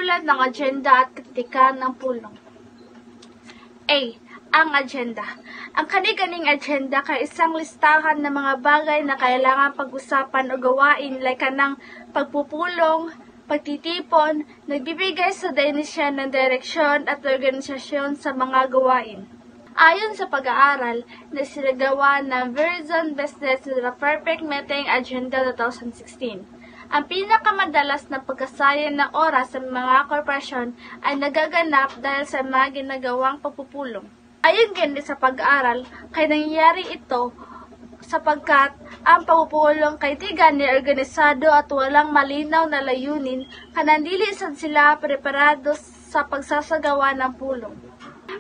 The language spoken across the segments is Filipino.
pagsusulat ng agenda at kritika ng pulong. A. Ang agenda. Ang kani-kaning agenda kay isang listahan ng mga bagay na kailangan pag-usapan o gawain like kanang pagpupulong, pagtitipon, nagbibigay sa dainisyan ng direksyon at organisasyon sa mga gawain. Ayon sa pag-aaral na sinagawa ng Verizon Business with the Perfect Meeting Agenda 2016, ang pinakamadalas na pagkasayang ng oras sa mga korporasyon ay nagaganap dahil sa mga ginagawang pagpupulong. Ayon din sa pag-aaral, kay nangyayari ito sapagkat ang pagpupulong kay di gani organisado at walang malinaw na layunin, kanandili sila preparado sa pagsasagawa ng pulong.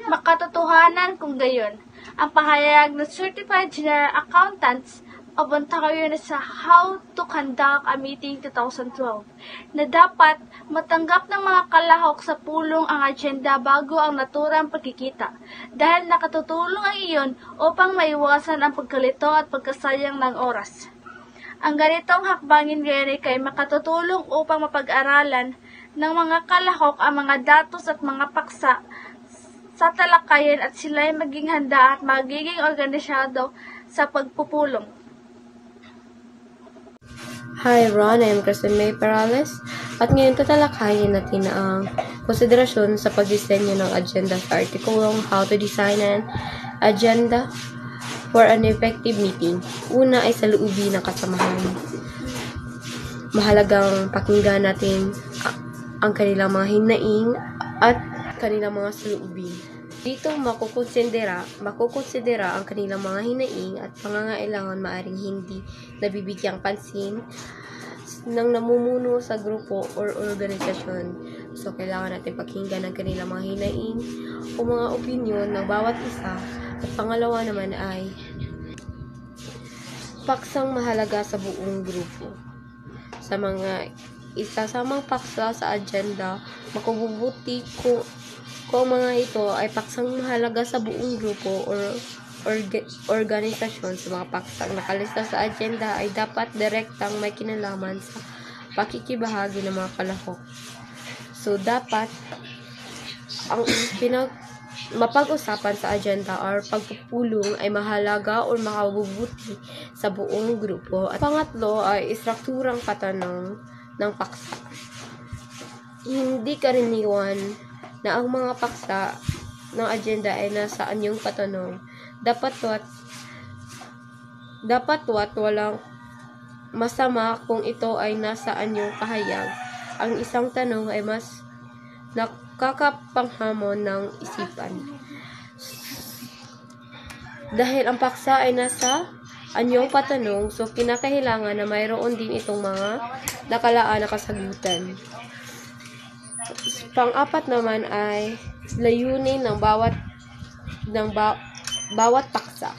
Makatotohanan kung gayon, ang pahayag ng Certified General Accountants of Ontario na sa How to Conduct a Meeting 2012 na dapat matanggap ng mga kalahok sa pulong ang agenda bago ang naturang pagkikita dahil nakatutulong ang iyon upang maiwasan ang pagkalito at pagkasayang ng oras. Ang ganitong hakbangin ngayon ay makatutulong upang mapag-aralan ng mga kalahok ang mga datos at mga paksa sa talakayan at sila'y maging handa at magiging organisado sa pagpupulong. Hi Ron, I am Kristen May Perales at ngayon tatalakayin natin ang konsiderasyon sa pagdisenyo ng agenda sa artikulong How to Design an Agenda for an Effective Meeting. Una ay sa loobin ng kasamahan. Mahalagang pakinggan natin ang kanilang mga hinaing at kanilang mga saloobin. Dito makukonsidera ang kanilang mga hinaing at pangangailangan maaring hindi nabibigyang pansin ng namumuno sa grupo or organisasyon. So, kailangan natin pakinggan ang kanilang mga hinaing o mga opinyon ng bawat isa. At pangalawa naman ay paksang mahalaga sa buong grupo. Sa mga isasamang paksa sa agenda, makububuti kung mga ito ay paksang mahalaga sa buong grupo or organisasyon. Sa mga paksang nakalista sa agenda ay dapat direktang may kinalaman sa pakikibahagi ng mga kalahok. So, dapat ang mapag-usapan sa agenda or pagpupulong ay mahalaga o makabubuti sa buong grupo. At pangatlo ay istrukturang patanong ng paksa. Hindi karaniwan na ang mga paksa ng agenda ay nasa anyong patanong. Dapat walang masama kung ito ay nasa anyong pahayag. Ang isang tanong ay mas nakakapanghamon ng isipan. Dahil ang paksa ay nasa anyong patanong, so kinakailangan na mayroon din itong mga nakalaan na kasagutan. Pang-apat naman ay layunin ng bawat paksa.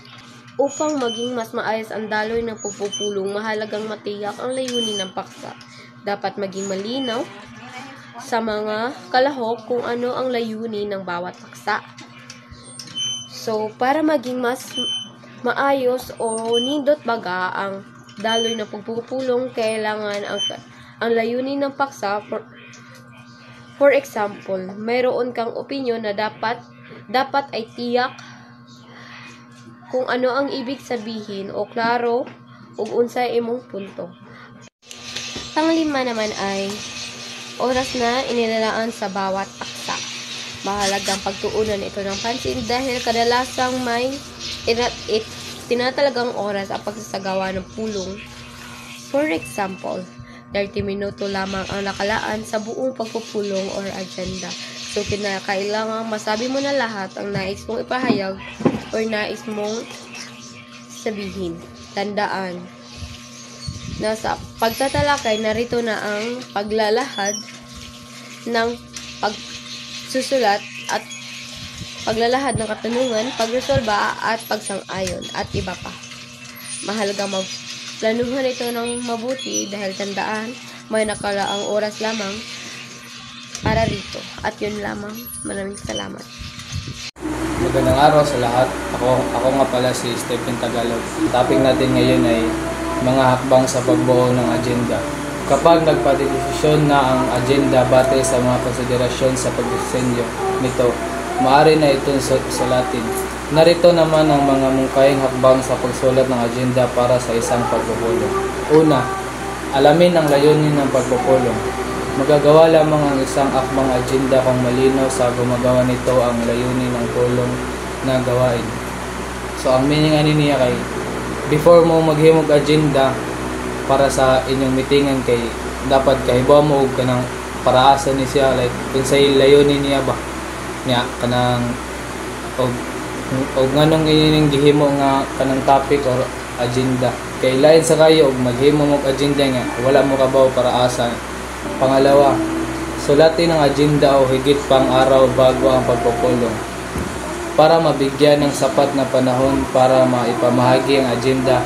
Upang maging mas maayos ang daloy ng pagpupulong, mahalagang matiyak ang layunin ng paksa. Dapat maging malinaw sa mga kalahok kung ano ang layunin ng bawat paksa. So, para maging mas maayos o nindot baga ang daloy ng pagpupulong, kailangan ang layunin ng paksa. For example, mayroon kang opinyon na dapat ay tiyak kung ano ang ibig sabihin o klaro ug unsay imong punto. Panglima naman ay oras na inilalaan sa bawat paksa. Mahalagang pagtuunan ito ng pansin dahil kadalasang may tinatalagang oras ang pagsasagawa ng pulong. For example, 30 minuto lamang ang nakalaan sa buong pagpupulong or agenda. So, kinakailangan masabi mo na lahat ang nais mong ipahayag or nais mong sabihin. Tandaan na sa pagtatalakay, narito na ang paglalahad ng pagsusulat at paglalahad ng katanungan, pagresolba at pagsang-ayon at iba pa. Mahalaga planuhan ito ng mabuti dahil tandaan, may nakalaang oras lamang para rito. At yun lamang. Maraming salamat. Magandang araw sa lahat. Ako nga pala si Stephen Tagalog. Topic natin ngayon ay mga hakbang sa pagbuo ng agenda. Kapag nagpadesisyon na ang agenda batay sa mga konsiderasyon sa pagdisenyo nito, maaari na itong sulatin. Narito naman ang mga mungkahing hakbang sa pagsulat ng agenda para sa isang pagpupulong. Una, alamin ang layunin ng pagpupulong. Magagawa lamang ang isang akmang agenda kung malinaw sa gumagawa nito ang layunin ng pulong na gawain. So ang meaning ani niya kay before mo maghimog agenda para sa inyong meetingan kay dapat kahibaw mo og kanang paraasa ni siya like unsay layunin niya ba niya kanang og nganong ining gihimo nga kanang topic or agenda kay lain sa kayo og maghimo mo og agenda nga wala mo kabaw paraasa. Pangalawa, sulatin ang agenda o higit pang araw bago ang pagpupulong para mabigyan ng sapat na panahon para maipamahagi ang agenda.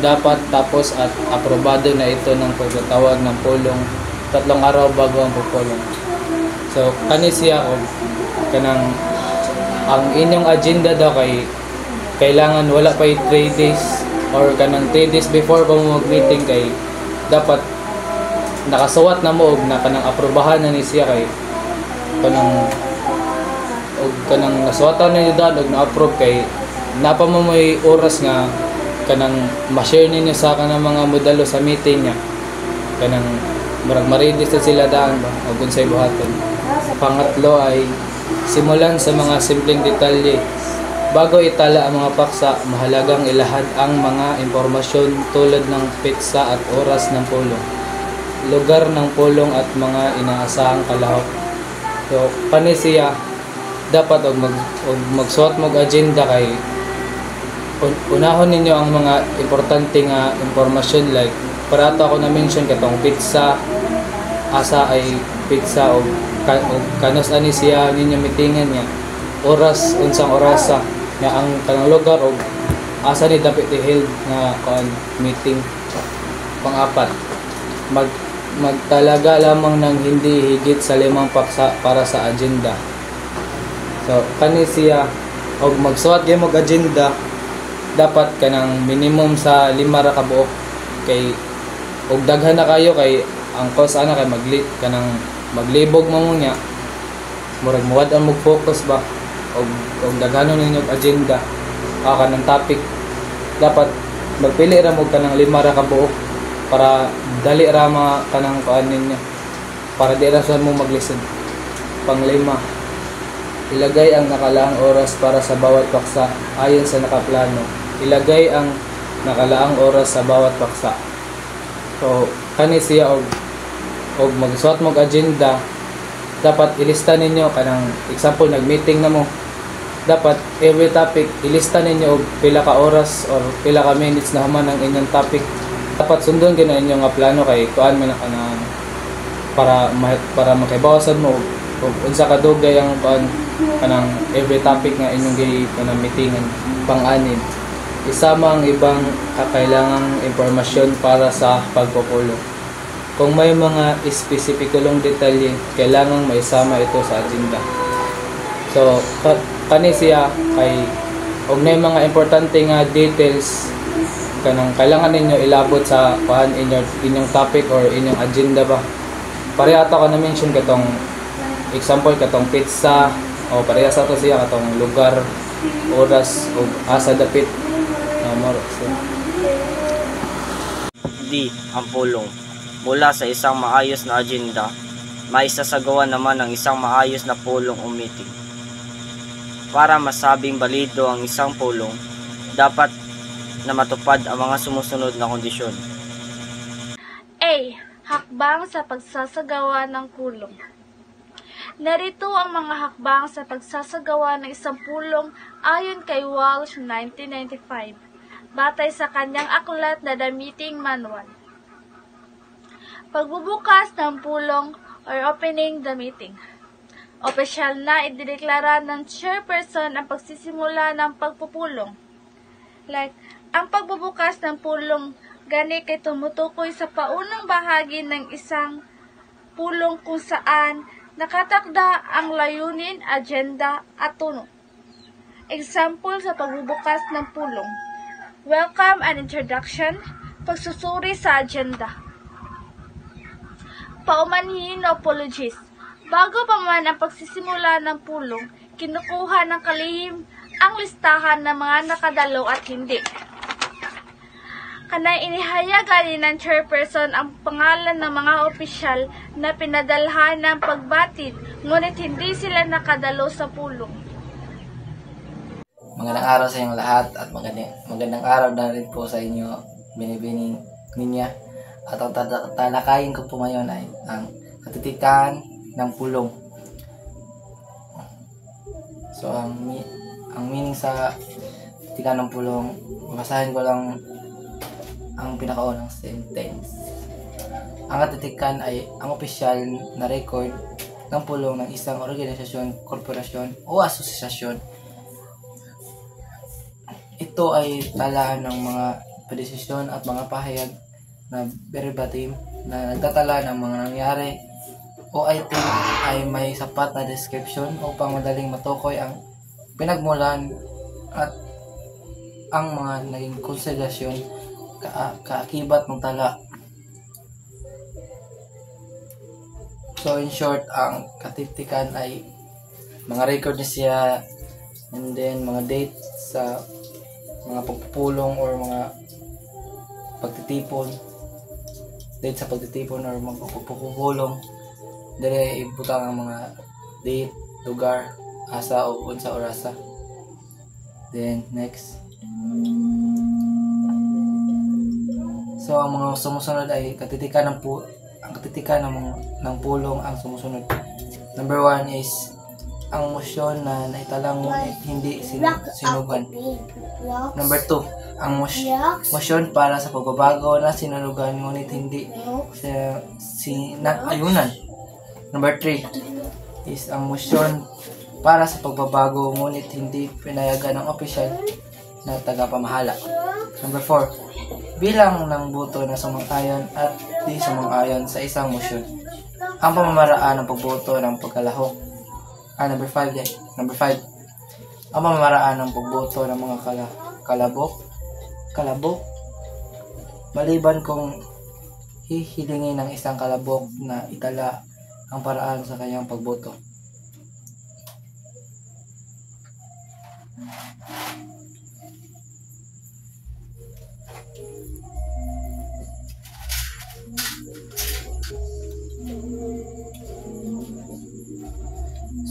Dapat tapos at aprobado na ito ng pagtatawag ng pulong 3 araw bago ang pagpulong. So kani siya og kanang ang inyong agenda daw kay kailangan wala pa 3 days or kanang 3 days before pa mo mag-meeting kay dapat nakasuwat na mo og na kanang aprobahan na ni siya kay kanang og kanang nasuwatan na niyo og na-approve kay napa mo may oras nga kanang ma-share ninyo sa kanang mga modelo sa meeting niya kanang murag ma-ready sa sila daan ba og unsay buhaton. Pangatlo ay simulan sa mga simpleng detalye. Bago itala ang mga paksa, mahalagang ilahad ang mga impormasyon tulad ng petsa at oras ng pulong, lugar ng pulong at mga inaasahang kalahok. So panisiya dapat og magsuot mo og agenda kay unahon ninyo ang mga importante nga impormasyon like para ato ako na mention katong pizza asa ay pizza o kanos ani siya ninyo meetingan niya oras unsang orasa nga ang kanang lugar o asa ni dapat i-held nga meeting. Pang-apat, magtalaga lamang ng hindi higit sa 5 paksa para sa agenda. So kani siya og magsuot gyud mo og agenda dapat kanang minimum sa 5 ra ka buok kay og daghan na kayo kay ang cause ana kay kanang maglibog mo niya murag muwad ang mag-focus ba og daghanon ninyo og agenda kanang topic dapat magpili ra mo kanang 5 ra ka buok para dali ra kanang kuan ninyo para di ra sa mo mag-listen. Pang-5, ilagay ang nakalaang oras para sa bawat paksa ayon sa nakaplano. Ilagay ang nakalaang oras sa bawat paksa. So kani siya og magsuot mo og agenda dapat ilista ninyo kanang example nag-meeting na mo dapat every topic ilista ninyo og pila ka oras or pila ka minutes na human ang inyong topic. Dapat sundon gyud na inyo nga plano kay kuan man kanang para makibawasan mo og unsa ka dugay ang kuan kanang every topic nga inyong kanang meetingan. Pang-anim, isama ang ibang kakailangang impormasyon para sa pagpupulong. Kung may mga espesipikulong detalye, kailangang maisama ito sa agenda. So, kani siya kay og nay mga importante nga details kanang kailangan ninyo ilabot sa kuan inyong topic or inyong agenda ba. Pareha ato ka na mention katong example katong pizza o pareha sa to siya katong lugar, oras o asa dapit. D. Ang pulong. Mula sa isang maayos na agenda, maisasagawa naman ang isang maayos na pulong o meeting. Para masabing balido ang isang pulong, dapat na matupad ang mga sumusunod na kondisyon. A. Hakbang sa pagsasagawa ng pulong. Narito ang mga hakbang sa pagsasagawa ng isang pulong ayon kay Walsh 1995, batay sa kanyang aklat na The Meeting Manual. Pagbubukas ng pulong or opening the meeting. Opisyal na idideklara ng chairperson ang pagsisimula ng pagpupulong. Like, ang pagbubukas ng pulong gani kay tumutukoy sa paunang bahagi ng isang pulong kung saan nakatakda ang layunin, agenda at tunog. Example sa pagbubukas ng pulong. Welcome and introduction, pagsusuri sa agenda. paumanhin o apologies. Bago pa man ang pagsisimula ng pulong, kinukuha ng kalihim ang listahan ng mga nakadalo at hindi. Kanay inihayagan ni ng chairperson ang pangalan ng mga opisyal na pinadalhan ng pagbatid, ngunit hindi sila nakadalo sa pulong. Magandang araw sa inyong lahat at magandang araw na rin po sa inyo, binibining ninya. At ang talakayin ko po ngayon ay ang katitikan ng pulong. So, ang meaning sa katitikan ng pulong, babasahin ko lang ang pinakaunang sentence. Ang katitikan ay ang opisyal na record ng pulong ng isang organisasyon, korporasyon o asosyasyon. Ito ay tala ng mga pedesisyon at mga pahayag na verbatim na nagtatala ng mga nangyari o item ay may sapat na description upang madaling matukoy ang pinagmulan at ang mga naging konsiderasyon kaakibat ng tala. So in short, ang katitikan ay mga record niya siya, and then mga date sa mga pagpupulong or mga pagtitipon, date sa pagtitipon or mga pagpupulong, dere ibutang ang mga date, lugar, asa o unsa orasa. Then next, so ang mga sumusunod ay katitikan ng ng pulong ang sumusunod. Number 1 is ang motion na naitalang ngunit hindi sinugan. Number 2, ang motion para sa pagbabago na sinunugan ngunit hindi sinayunan. Number 3 is ang motion para sa pagbabago ngunit hindi pinayagan ng opisyal na tagapamahala. Number 4, bilang ng boto na sumang-ayon at di sumang-ayon sa isang motion. Ang pamamaraan ng pagboto ng pagkalahok. Number 5. Ang pamamaraan ng pagboto ng mga kalabok. Maliban kung hihilingin ng isang kalabok na itala ang paraan sa kanyang pagboto.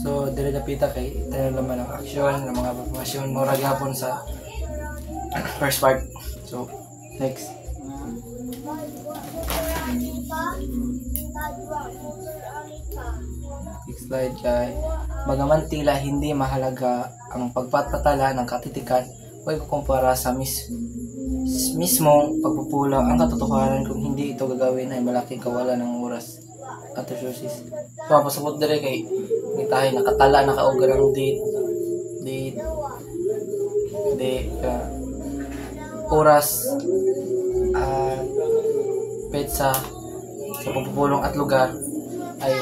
So, dire dapita kay tayo naman ang aksyon ng mga propasyon mo ragyapon sa first part. So, next. Next slide kay bagaman tila hindi mahalaga ang pagpapatala ng katitikan o ikukumpara sa mismong pagpupulong, ang katotohanan kung hindi ito gagawin ay malaking kawalan ng oras at resources. So, pasabot dire kay tayo nakatala nakauga ng date oras at petsa sa pagpupulong at lugar ay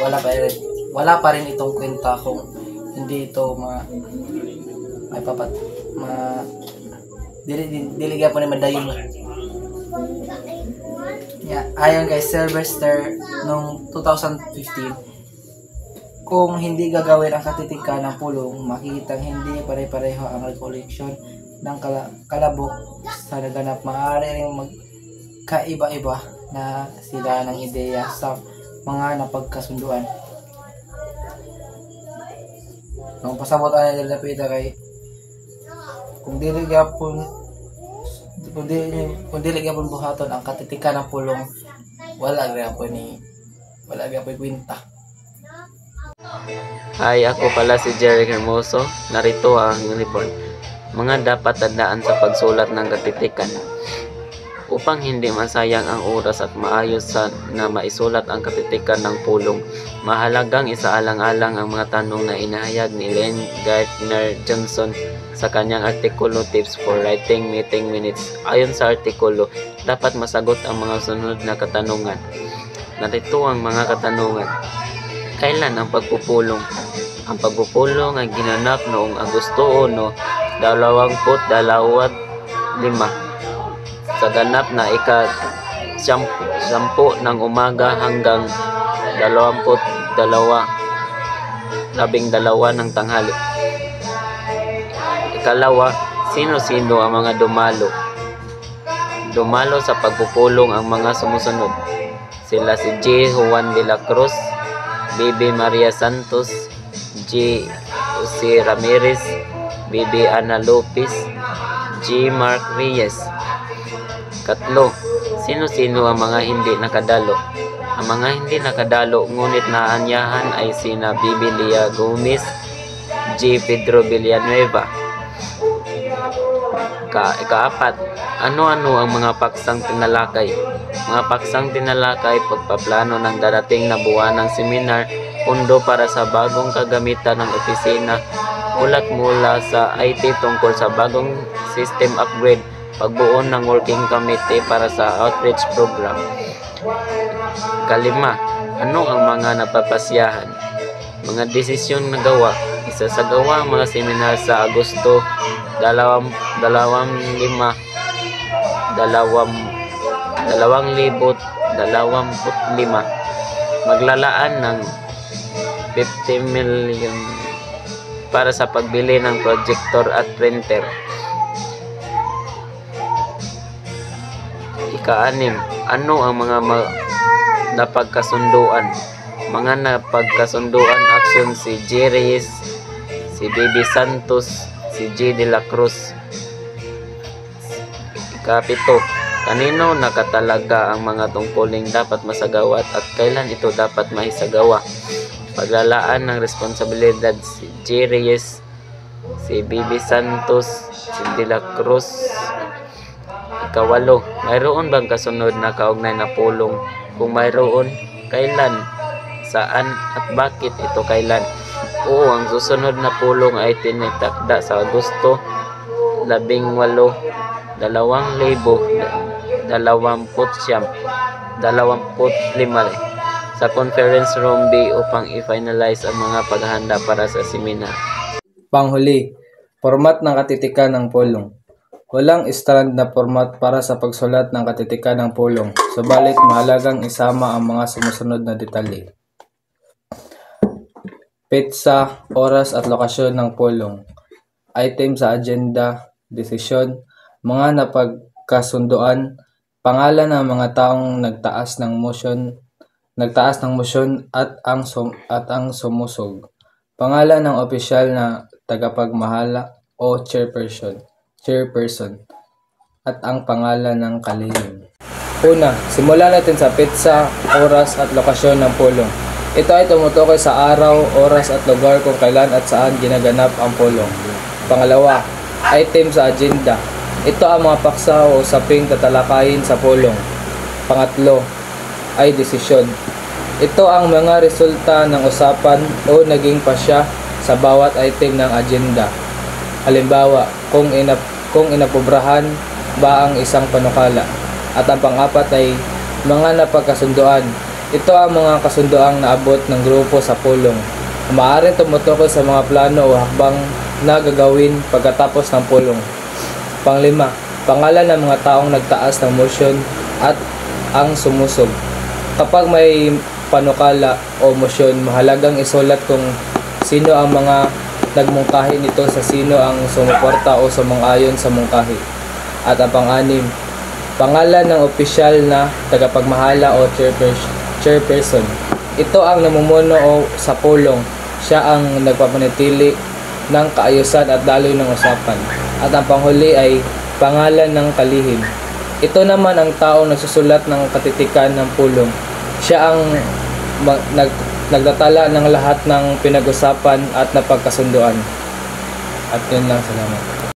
wala pa rin itong kwenta kung hindi ito dili po ni madayon. Ayon kay Sylvester noong 2015, kung hindi gagawin ang katitikan ng pulong, makikitang hindi pare-pareho ang recollection ng kalabok sa naganap. Maaari ring magkaiba-iba na sila ng ideya sa mga napagkasunduan. Nung pasabot ang nilapita kay kung dili gyapon buhaton ang katitikan ng pulong, wala gyapon kwenta. Hi, ako pala si Jerry Hermoso. Narito ang report. Mga dapat tandaan sa pagsulat ng katitikan. Upang hindi masayang ang oras at maayos na maisulat ang katitikan ng pulong, mahalagang isaalang-alang ang mga tanong na inahayag ni Len Gardner Johnson sa kanyang artikulo Tips for Writing Meeting Minutes. Ayon sa artikulo, dapat masagot ang mga sunod na katanungan. Narito ang mga katanungan. Kailan ang pagpupulong? Ang pagpupulong ay ginanap noong Agosto 1, 2025 sa ganap na ika-10 ng umaga hanggang 12 ng tanghali. Ikalawa, sino-sino ang mga dumalo? Dumalo sa pagpupulong ang mga sumusunod. Sila si J. Juan de la Cruz, Bibi Maria Santos, J. Jose Ramirez, Bibi Ana Lopez, G. Mark Reyes. Katlo, sino-sino ang mga hindi nakadalo? Ang mga hindi nakadalo ngunit naanyahan ay sina Bibi Lea Gomez, J. Pedro Villanueva. Ikaapat, ano-ano ang mga paksang tinalakay? Mga paksang tinalakay, pagpaplano ng darating na buwan ng seminar, pundo para sa bagong kagamitan ng opisina, ulat mula sa IT tungkol sa bagong system upgrade, pagbuo ng working committee para sa outreach program. Kalima, ano ang mga napapasyahan? Mga desisyon na gawa. Isasagawa ang mga seminar sa Agosto 2025. Maglalaan ng 50 million para sa pagbili ng projector at printer. Ika-6, ano ang mga napagkasunduan? Mga napagkasunduan aksyon si J. Reyes, si Bibi Santos, si J. de la Cruz. Ika-7, kanino nakatalaga ang mga tungkuling dapat masagawa at kailan ito dapat maisagawa? Paglalaan ng responsibilidad si J. Reyes, si Bibi Santos, si de la Cruz. Ika-8, mayroon bang kasunod na kaugnay na pulong? Kung mayroon, kailan, saan, at bakit ito kailan? Oo, ang susunod na pulong ay tinitakda sa Agosto 18, 2025 sa Conference Room B upang i-finalize ang mga paghahanda para sa seminar. Panghuli, format ng katitikan ng pulong. Walang strand na format para sa pagsulat ng katitikan ng pulong, subalit mahalagang isama ang mga sumusunod na detalye. Petsa, oras at lokasyon ng pulong. Item sa agenda, desisyon, mga napagkasunduan, pangalan ng mga taong nagtaas ng motion at ang sumusog. Pangalan ng opisyal na tagapagmahala o chairperson at ang pangalan ng kalihim. Una, simulan natin sa petsa, oras at lokasyon ng pulong. Ito ay tumutukoy sa araw, oras at lugar kung kailan at saan ginaganap ang pulong. Pangalawa, item sa agenda. Ito ang mga paksa o usaping tatalakayin sa pulong. Pangatlo, ay desisyon. Ito ang mga resulta ng usapan o naging pasya sa bawat item ng agenda. Halimbawa, kung inapobrahan ba ang isang panukala. At ang pang-apat ay mga napagkasunduan. Ito ang mga kasunduang naabot ng grupo sa pulong. Maaaring tumutukoy sa mga plano o hakbang na gagawin pagkatapos ng pulong. Panglima, pangalan ng mga taong nagtaas ng motion at ang sumusog. Kapag may panukala o motion, mahalagang isulat kung sino ang mga nagmungkahi nito sa sino ang sumuporta o sumang-ayon sa mungkahi. At ang pang-anim, pangalan ng opisyal na tagapagmahala o chairperson. Ito ang namumuno o sa pulong. Siya ang nagpapanatili ng kaayusan at daloy ng usapan. At ang panghuli ay pangalan ng kalihim. Ito naman ang taong nagsusulat ng katitikan ng pulong. Siya ang nagtatala ng lahat ng pinag-usapan at napagkasunduan. At yun lang, salamat.